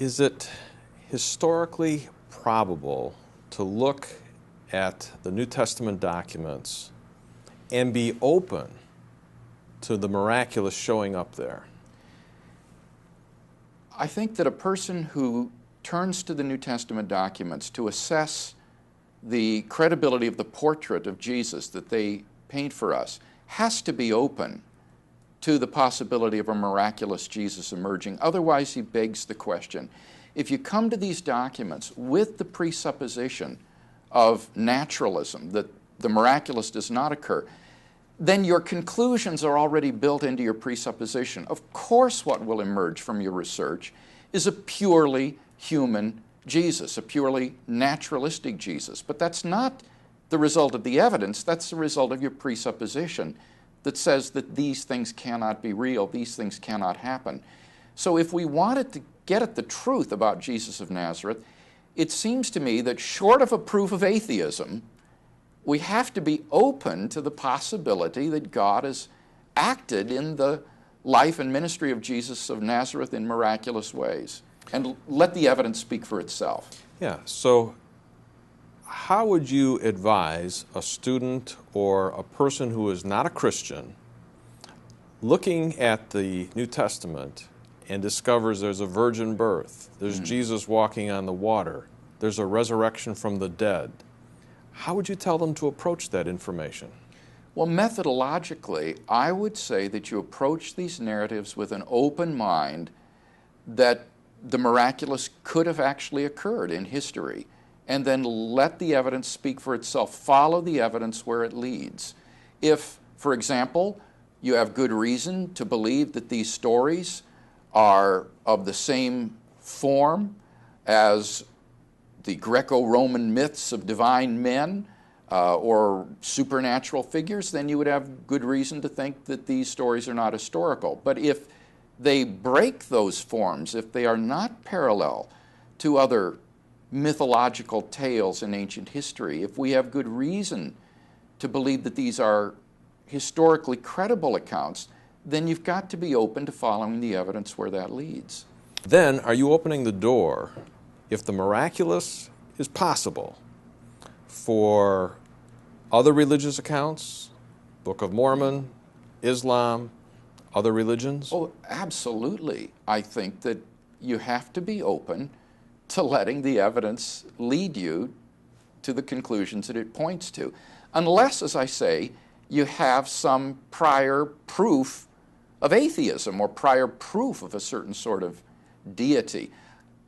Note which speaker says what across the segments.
Speaker 1: Is it historically probable to look at the New Testament documents and be open to the miraculous showing up there?
Speaker 2: I think that a person who turns to the New Testament documents to assess the credibility of the portrait of Jesus that they paint for us has to be open to the possibility of a miraculous Jesus emerging. Otherwise, he begs the question. If you come to these documents with the presupposition of naturalism, that the miraculous does not occur, then your conclusions are already built into your presupposition. Of course, what will emerge from your research is a purely human Jesus, a purely naturalistic Jesus. But that's not the result of the evidence, that's the result of your presupposition that says that these things cannot be real, these things cannot happen. So if we wanted to get at the truth about Jesus of Nazareth, it seems to me that short of a proof of atheism, we have to be open to the possibility that God has acted in the life and ministry of Jesus of Nazareth in miraculous ways, and let the evidence speak for itself.
Speaker 1: Yeah, so how would you advise a student or a person who is not a Christian looking at the New Testament and discovers there's a virgin birth, there's Jesus walking on the water, there's a resurrection from the dead? How would you tell them to approach that information?
Speaker 2: Well, methodologically, I would say that you approach these narratives with an open mind that the miraculous could have actually occurred in history, and then let the evidence speak for itself. Follow the evidence where it leads. If, for example, you have good reason to believe that these stories are of the same form as the Greco-Roman myths of divine men or supernatural figures, then you would have good reason to think that these stories are not historical. But if they break those forms, if they are not parallel to other mythological tales in ancient history, if we have good reason to believe that these are historically credible accounts, then you've got to be open to following the evidence where that leads.
Speaker 1: Then, are you opening the door, if the miraculous is possible, for other religious accounts, Book of Mormon, Islam, other religions?
Speaker 2: Oh, absolutely. I think that you have to be open to letting the evidence lead you to the conclusions that it points to. Unless, as I say, you have some prior proof of atheism or prior proof of a certain sort of deity.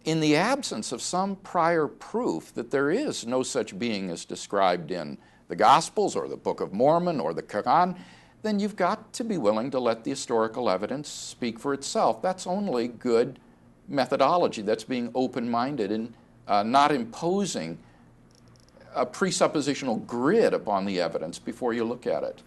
Speaker 2: In the absence of some prior proof that there is no such being as described in the Gospels or the Book of Mormon or the Quran, then you've got to be willing to let the historical evidence speak for itself. That's only good methodology. That's being open-minded and not imposing a presuppositional grid upon the evidence before you look at it.